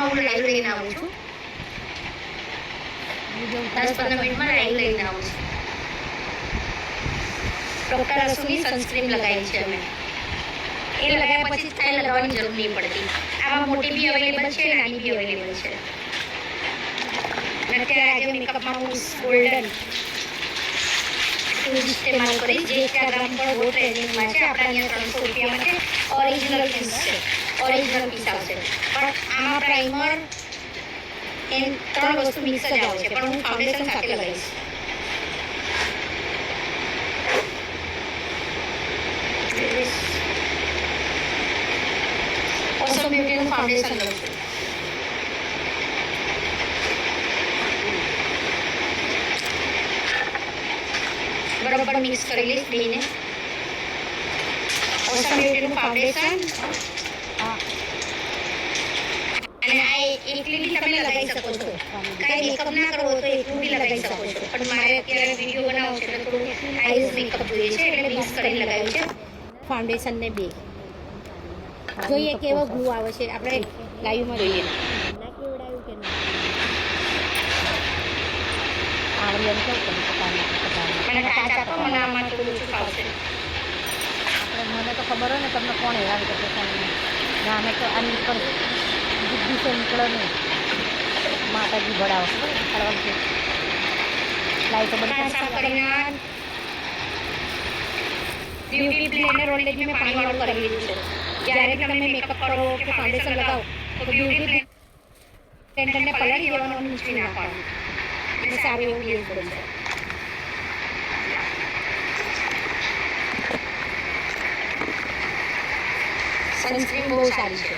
હું લાઈવ લઈને આવું છું, 10-15 મિનિટમાં લાઈવ લઈને આવું છું. ડૉક્ટર અસુની સનસ્ક્રીન લગાવી છે અમે. એ લગાવ્યા પછી કાંઈ લગાવવાની જરૂર નહીં પડતી. આમાં મોટી બી અવેલેબલ છે, નાની બી અવેલેબલ છે. અને અત્યારે આજે મેકઅપમાં હું ગોલ્ડન ઇસ્તેમાલ કરીશ, જે ઇન્સ્ટાગ્રામ પર બહુ ટ્રેન્ડિંગમાં છે. આપણા અહીંયા 300 રૂપિયામાં છે. ઓરિજિનલ પીસ છે, ઓરિજિનલ પીસ આવશે. પણ આમાં પ્રાઇમર એ 3 વસ્તુ મિક્સ જ આવશે, પણ હું ફાઉન્ડેશન સાથે લગાવીશ. ઓસમ બ્યુટીનું ફાઉન્ડેશન લઉં છું. બરોબર મિક્સ કરી લઈશ બેને. ઓસમ બ્યુટીનું ફાઉન્ડેશન અને આ એકલી બી તમે લગાવી શકો છો. કાંઈ મેકઅપ ના કરવો તો એકલું બી લગાવી શકો છો. પણ મારે અત્યારે વિડીયો બનાવો છે એટલે થોડું આઈઝ મેકઅપ જોઈએ છે, એટલે મિક્સ કરીને લગાવ્યું છે ફાઉન્ડેશન ને બે. જોઈએ કેવો ગ્લો આવે છે, આપણે લાઈવમાં જોઈએ. મને કાચ આપો, મને આમાં થોડું ઓછું ફાવશે. મને તો ખબર હોય ને તમને કોણ હેરાન કરશે. ના અમે તો આની પર બુદ્ધિ છે નીકળો નહીં. માતાજી ભણાવો ખબર છે. લાઈટો બધા સાફ કરીને બ્યુટી બ્લેન્ડર ઓલરેડી મેં પાણીવાળું કરી લીધું છે. જ્યારે તમે મેકઅપ કરો કે ફાઉન્ડેશન લગાવો તો બ્યુટી બ્લેન્ડરને પલાળી દેવાનું અને મૂકી નાખવાનું, એટલે સારું એવું બેઝ બનશે. સનસ્ક્રીન બહુ સારી છે.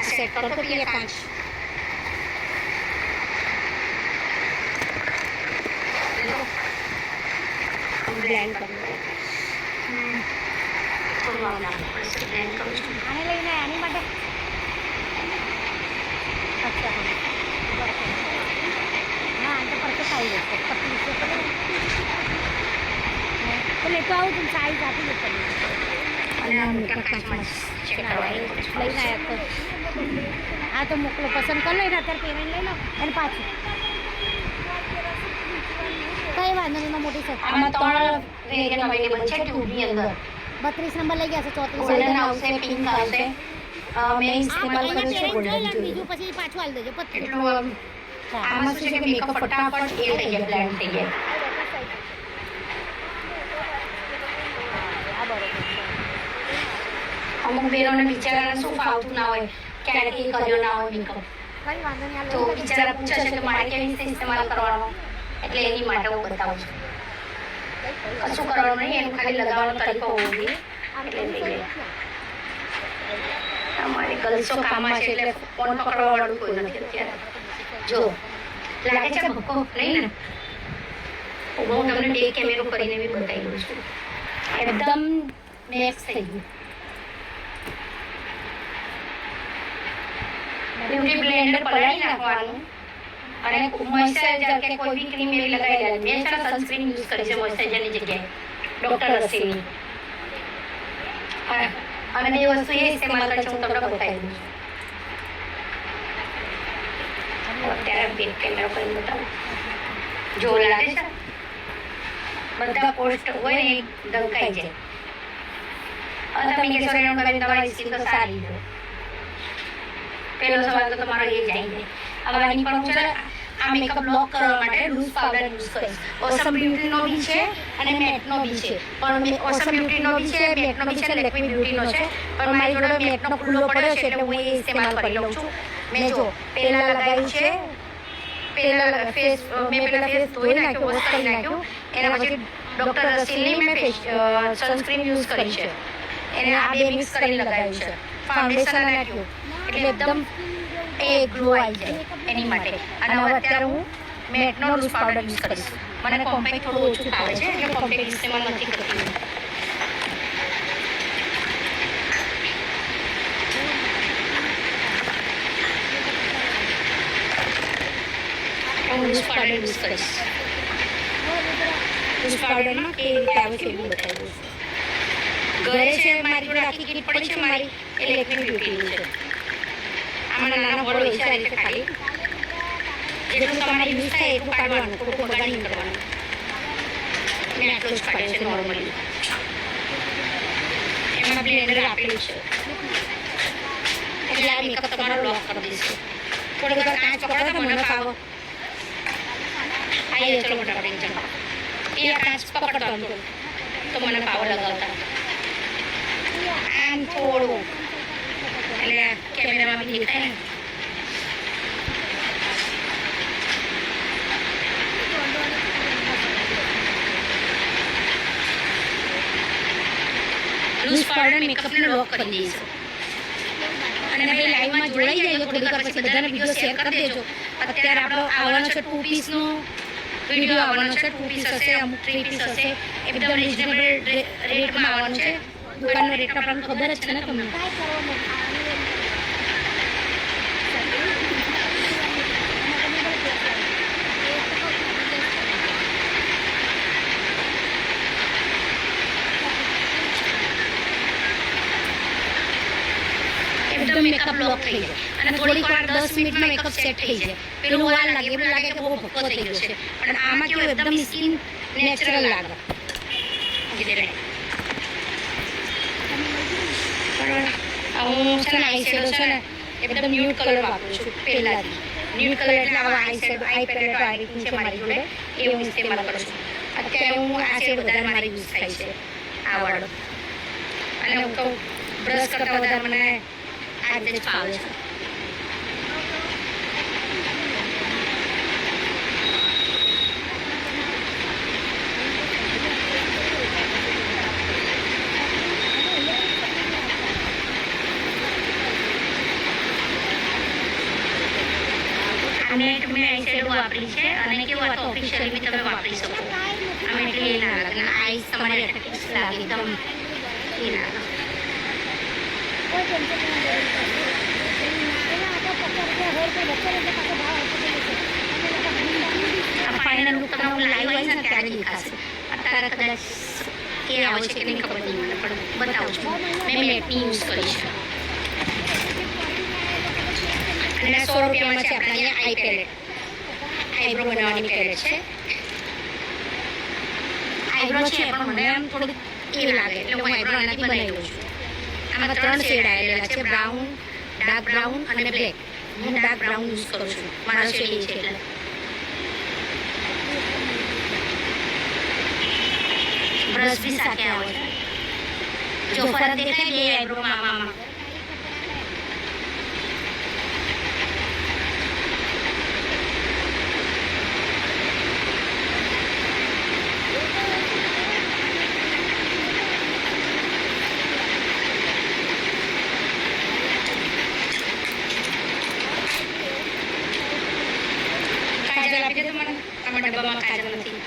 સેટ કરો તો પીએ 5. બ્લેન્ડ કરું છું. આને લઈને આની માટે અચ્છા હા આને તો પરફેક્ટ આવી જશે. પતલી છે તો લેતો આવું તું સાઈઝ આપી દે તમને. અને આ મોટા કાચમાં લઈને આવ્યા તો હા તો મોકલો, પસંદ કરી લઈને અત્યારે પહેરીને લઈ લો અને પાછું કઈ વાંધો નહીં. એમાં મોટી સાઈઝ આમાં 3 વેરિયન્ટ અવેલેબલ છે ટ્યુબની અંદર. 32 નંબર લઈ ગયા છે. 34 ગોલ્ડન આવશે, પિંક આવશે. મેં ઇસ્તેમાલ કર્યું છે ગોલ્ડન. બીજું પછી પાછું આલી દેજો. એટલું આમાં શું છે કે મેકઅપ ફટાફટ એ થઈ જાય, બ્લેન્ડ થઈ જાય. અમુક બેરોને બિચારાને શું ફાવતું ના હોય, ક્યારેક કર્યો ના હોય મેકઅપ, કઈ વાંધો નહીં. તો બિચારા પૂછે છે કે મારે કેવી રીતે ઇસ્તેમાલ કરવાનો, એટલે એની માટે હું બતાવું છું. કશું કરવાનું નહીં, એનું ખાલી લગાવવાનો તરીકો હોવો જોઈએ. એટલે થઈ જાય. અમારી ગર્લ્સો કામમાં છે એટલે ફોન પકડવા વાળું કોઈ નથી અત્યારે. જો લાગે છે ભક્કો નહીં ને, હું તમને ડે કેમેરો કરીને બી બતાવી દઉં છું. એકદમ મેક્સ થઈ ગયું. બ્યુટી બ્લેન્ડર પલાળી નાખવાનું અને મોઇશ્ચરાઇઝર કે કોઈ બી ક્રીમ એવી લગાવી લેવાની. મેં છે ને સનસ્ક્રીન યુઝ કરી છે મોઇશ્ચરાઇઝરની જગ્યાએ, ડૉક્ટર રસીની. અને બે વસ્તુ એ ઇસ્તેમાલ કરી છે, હું તમને બતાવી દઉં છું. અત્યારે બેક કેમેરો કરીને બતાવું. જો લાગે છે બધા પોસ્ટ હોય ને ધમકાઈ જાય. અને તમે કહેશો એનું કરીને તમારી સ્કિન તો સારી છે. પહેલો સવાલ તો તમારો એ જ આવી જાય. હવે આની પણ હું છે આ મેકઅપ બ્લોક કરવા માટે લૂઝ પાવડર યુઝ કરીશ. ઓસમ બ્યુટીનો બી છે અને મેટનો બી છે. પણ ઓસમ બ્યુટીનો બી છે, મેટનો બી છે, લેક્મી બ્યુટીનો છે. પણ મારી જોડે મેટનો ખુલ્લો પડ્યો છે એટલે હું એ ઇસ્તેમાલ કરી લઉં છું. મેં જો પહેલાં લગાવ્યું છે, પહેલાં ફેસ ધોઈ નાખ્યું, વોશ કરી નાખ્યું. એના પછી ડૉક્ટર રસીલની મેં સનસ્ક્રીન યુઝ કરી છે. એને આ બે મિક્સ કરીને લગાવ્યું છે. ફાઉન્ડેશન નાખ્યું એટલે એકદમ એ ગ્લો આવી જાય એની માટે. અને હવે અત્યારે હું મેટનો લૂઝ પાવડર યુઝ કરીશ. મને કોમ્પેક્ટ થોડું ઓછું ફાવે છે એટલે કોમ્પેક્ટ ઇસ્તેમાલ નથી કરતી. હું લૂઝ પાવડર યુઝ કરીશ. લૂઝ પાવડરમાં કેવી રીતે આવે છે એવું બતાવી દઉં છું. ઘરે છે મારી જોડે આખી કીટ પડી છે મારી એ લિક્વિડ બ્યુટીની છે. આમાં નાના હોળ હોય છે આ રીતે ખાલી જેટલું તમારે યુઝ થાય એટલું કાઢવાનું, ખોટું બગાડી નહીં કરવાનું. મેં આટલું જ કાઢ્યું છે નોર્મલી. એમાં બ્લેન્ડર આપેલું છે એટલે આ મેકઅપ તમારો લોક કરી દઈશું. થોડી વાર કાચ પકડો તો મને ફાવો. આઈએ ચલો ફટાફટ ચલો. એ આ કાચ પકડતો આમ તો મને ફાવો લગાવતા. આમ થોડું એટલે કેમેરામાં બી દેખાય ને. લૂઝ પાવડર મેકઅપને લોક કરી દઈશું. અને ભાઈ લાઈવમાં જોડાઈ જાય થોડી વાર પછી બધાને વિડીયો શેર કરી દેજો. અત્યારે આપણો આવવાનો છે 2 પીસનો વિડીયો આવવાનો છે. 2 પીસ હશે, અમુક 3 પીસ હશે. એકદમ રિઝનેબલ રેટમાં આવવાનું છે. દુકાનનો રેટ આપણને ખબર જ છે ને તમને. એકદમ મેકઅપ લોક થઈ જાય અને થોડીક વાર 10 મિનિટમાં મેકઅપ સેટ થઈ જાય. પેલું વાર લાગે, એવું લાગે કે બહુ ભક્કો થઈ ગયો છે, પણ આમાં કેવું એકદમ સ્કિન નેચરલ લાગે. હું છે ને આઈ શેડો છે ને એકદમ ન્યૂડ કલર વાપરું છું પહેલાથી. ન્યૂડ કલર એટલે આવા આઈ શેડો, આઈ પેલેટ આ રીતનું છે મારી જોડે, એ હું ઇસ્તેમાલ કરું છું. અત્યારે હું આ શેડ વધારે મારી યુઝ થાય છે, આ વાળો. અને હું કહું બ્રશ કરતાં વધારે મને આ રીતે જ ફાવે છે. મેં આઈ શેડો વાપરી છે અને કેવું આ તો ઓફિશિયલી બી તમે વાપરી શકો. આમ એટલે એ ના લાગે, આઈસ તમારી એટ્રેક્ટિવ લાગે, એકદમ એ ના લાગે. ફાઇનલ લુક તમે હું લાઈવ આવીશ ને ત્યારે દેખાશે. અત્યારે કદાચ એ આવે છે કે નહીં ખબર નહીં મને, પણ બતાવું છું. મેં મેટની યુઝ કરી છે અને 100 રૂપિયામાં છે આપણા અહીંયા આઈ પેલેટ. આઈબ્રો બનાવવાની પેલેટ છે. આઈબ્રો છે પણ મને આમ થોડુંક એવું લાગે એટલે હું આઈબ્રો આનાથી બનાવી લઉં છું. આમાં 3 શેડ આવેલા છે, બ્રાઉન, ડાર્ક બ્રાઉન અને બ્લેક. હું ડાર્ક બ્રાઉન યુઝ કરું છું, મારો શેડ એ છે એટલે. બ્રશ બી સાથે આવે છે. જો ફરક દેખાય બે આઈબ્રોમાં આમાં. કાજલ આપી દે મને, આમાં ડબ્બામાં કાજલ નથી.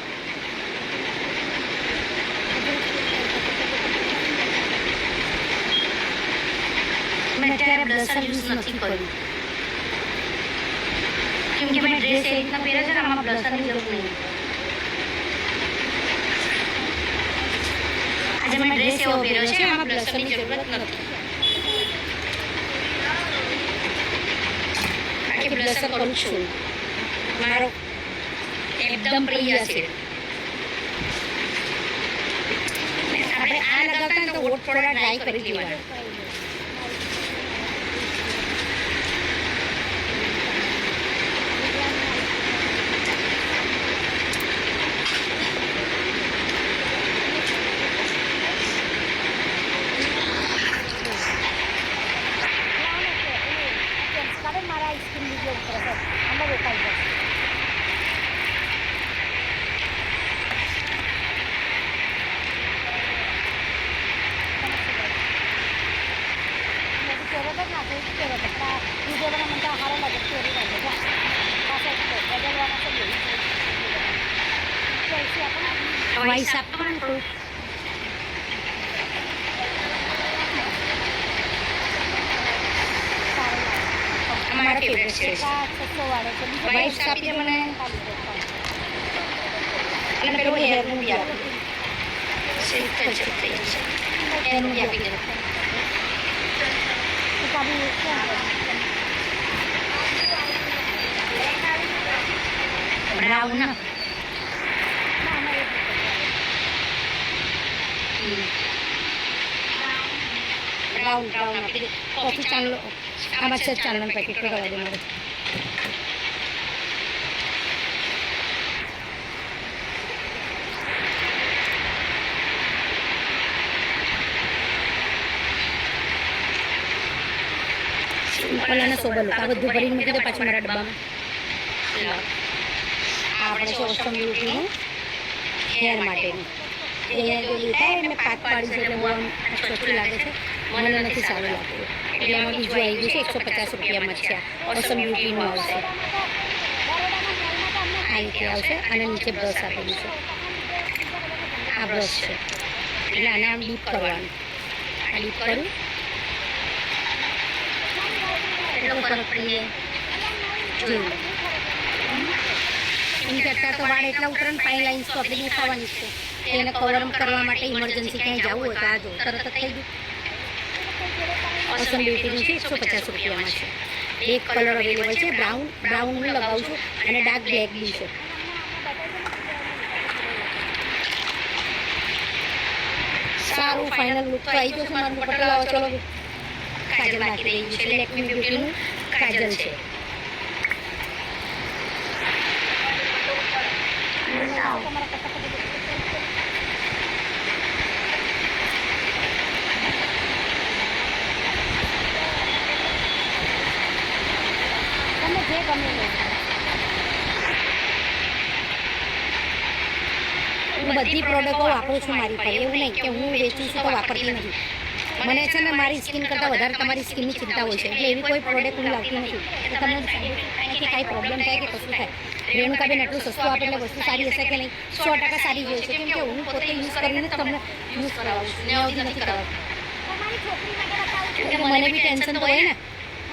મેં અત્યારે બ્લશર યુઝ નથી કર્યું કેમ કે મેં ડ્રેસ એ રીતના પહેર્યો છે ને, આમાં બ્લશરની જરૂર નહીં. આજે મેં ડ્રેસ એવો પહેર્યો છે, આમાં બ્લશરની જરૂરત નથી. બાકી બ્લશર કરું છું, મારો એકદમ પ્રિય છે. આપણે આ લગાવતા ને તો હોઠ થોડા ડ્રાય કરી દેવાના. Why sa pan ko? हमारा फेवरेट शेड वाइट આપી દે મને અને પેલું હેર નું બી આપી સિમ્પલ છે થઈ જશે એનું બી આપી દો તો કાબી બ્રાઉન ના બ્રાઉન બ્રાઉન આપી દે કોફી ચાલો આમાં છે ચાલવાનું પેકેટ કરવા દે મારે સિમ્પલ અને સોબર લુક આ બધું ભરીને મૂકી દે પાછું મારા ડબ્બામાં આપણે છે ઓસમ બ્યુટીનું હેર માટેનું અહીંયા જો લીધા મેં પાક પાડી છે એટલે બહુ આમ ચોખ્ખું લાગે છે મને નથી સારું લાગતું એટલે એમાં બીજું આવી ગયું છે 150 રૂપિયામાં છે ઓસમ બ્યુટીનું આવશે આ રીતે આવશે અને નીચે બ્રશ આપેલું છે આ બ્રશ છે એટલે આને આમ ડીપ કરવાનું આ ડીપ કરું એટલો ફરક પડી જાય જોયું એમ કે અત્યારે તો વાળ એટલા ઉતરણ ફાઇન લાઇન્સ તો આપણે દેખાવાની જ છે એને કવર કરવા માટે ઇમરજન્સી ક્યાંય જવું હોય તો આ જો તરત જ થઈ ગયું ઓસમ બ્યુટીનું છે 150 રૂપિયામાં છે એક કલર અવેલેબલ છે બ્રાઉન બ્રાઉન હું લગાવું છું અને ડાર્ક બ્લેક બી છે સારું ફાઇનલ લુક તો આવી ગયો છે મારું પટલ આવો ચલો કાજલ નાખી દઈ છે લેકમી બ્યુટીનું કાજલ છે તમે જે ગમે હું બધી પ્રોડક્ટો વાપરું છું મારી પર એવું નહીં કે હું વેચું છું તો વાપરતી નથી મને છે ને મારી સ્કિન કરતાં વધારે તમારી સ્કિનની ચિંતા હોય છે એટલે એવી કોઈ પ્રોડક્ટ હું લાવતી નથી કે તમને કે કાંઈ પ્રોબ્લેમ થાય કે કશું થાય રેણુકાબેન એટલું સસ્તું આપે એટલે વસ્તુ સારી હશે કે નહીં 100% સારી જ હોય છે કેમ કે હું પોતે યુઝ કરીને તમને યુઝ કરાવું છું ને આવતી નથી કરાવતી કેમ કે મને બી ટેન્શન તો હોય ને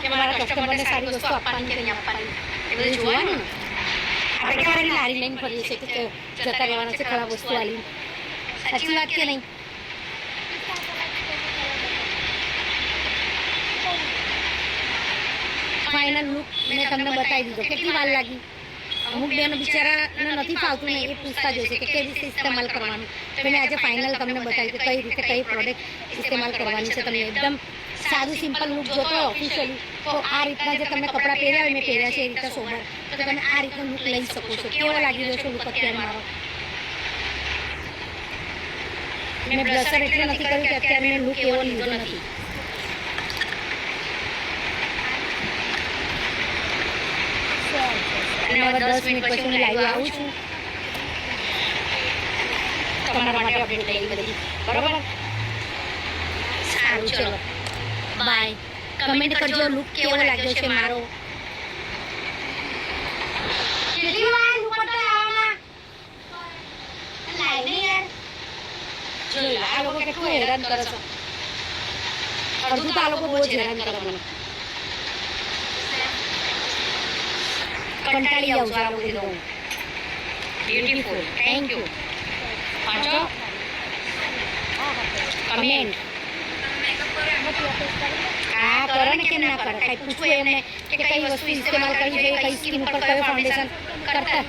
કે મારા કસ્ટમરને સારી વસ્તુ આપવાની કે નહીં આપવાની એ બધું જોવાનું ને આપણે કેવાની લારી લઈને ફરીએ છીએ કે જતા રહેવાના છે ખરાબ વસ્તુ આલી સાચી વાત કે નહીં ફાઇનલ લુક મેં તમને બતાવી દીધો કેટલી વાર લાગી અમુક બેનો બિચારાને નથી ફાવતું ને એ પૂછતા જશે કે કેવી રીતે ઇસ્તેમાલ કરવાનું તો મેં આજે ફાઇનલ તમને બતાવી કે કઈ રીતે કઈ પ્રોડક્ટ ઇસ્તેમાલ કરવાની છે તમને એકદમ સારું સિમ્પલ લુક જોતો હોય ઓફિશિયલી તો આ રીતના જે તમે કપડાં પહેર્યા હોય મેં પહેર્યા છે એ રીતે સોબર તો તમે આ રીતનો લુક લઈ શકો છો કેવો લાગી રહ્યો છે લુક અત્યારે મારો મેં બ્લશર એટલે નથી કર્યું કે અત્યારે મેં લુક એવો લીધો નથી અને હવે 10 મિનિટ પછી હું લાઈવ આવું છું તમારા માટે અપડેટ લઈ બધી બરોબર સારું ચલો બાય કમેન્ટ કરજો લુક કેવો લાગ્યો છે મારો કેટલી વાર ઉપર તો આવવાના લાઈવ ને યાર જો આ લોકો કેટલું હેરાન કરે છે અડધું તો આ લોકો બહુ જ હેરાન કરે મને કંટાળી આવું છું આ લોકો કીધું બ્યુટીફુલ થેન્ક યુ પાછો કમેન્ટ હા કરો ને કેમ ના કરે કઈ પૂછવું એમને કે કઈ વસ્તુ ઇસ્તેમાલ કરવી જોઈએ કઈ સ્કિન ઉપર કયું ફાઉન્ડેશન કરતા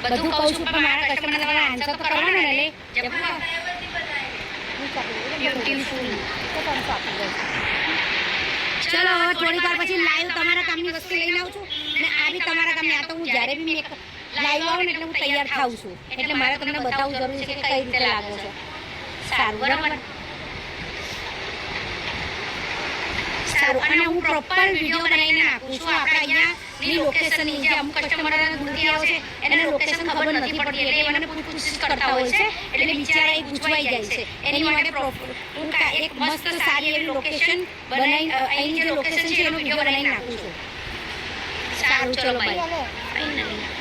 બધું કહું છું પણ મારા કસ્ટમરને તમારા આન્સર તો કરવાનો ને લે બ્યુટીફુલ ચલો હવે થોડી વાર પછી લાઈવ તમારા કામની વસ્તુ લઈને આવું છું અને આ બી તમારા કામની આ તો હું જ્યારે બી મેં લાઈવ આવું ને એટલે હું તૈયાર થાઉં છું એટલે મારે તમને બતાવવું જરૂરી છે કે કઈ રીતે લાગે છે સારું બરાબર સારું અને હું પ્રોપર વિડીયો બનાવીને નાખું છું આપણે અહીંયાની લોકેશનની જે અમુક કસ્ટમર દૂરથી આવે છે એને લોકેશન ખબર નથી પડતી એટલે મને પૂછપૂછ કરતા હોય છે એટલે બિચારા એ પૂછવાઈ જાય છે એની માટે હું એક મસ્ત સારી એવી લોકેશન બનાવી અહીંની જે લોકેશન છે એનો વિડીયો બનાવી નાખું છું સારું ચલો બાય ફાઇનલી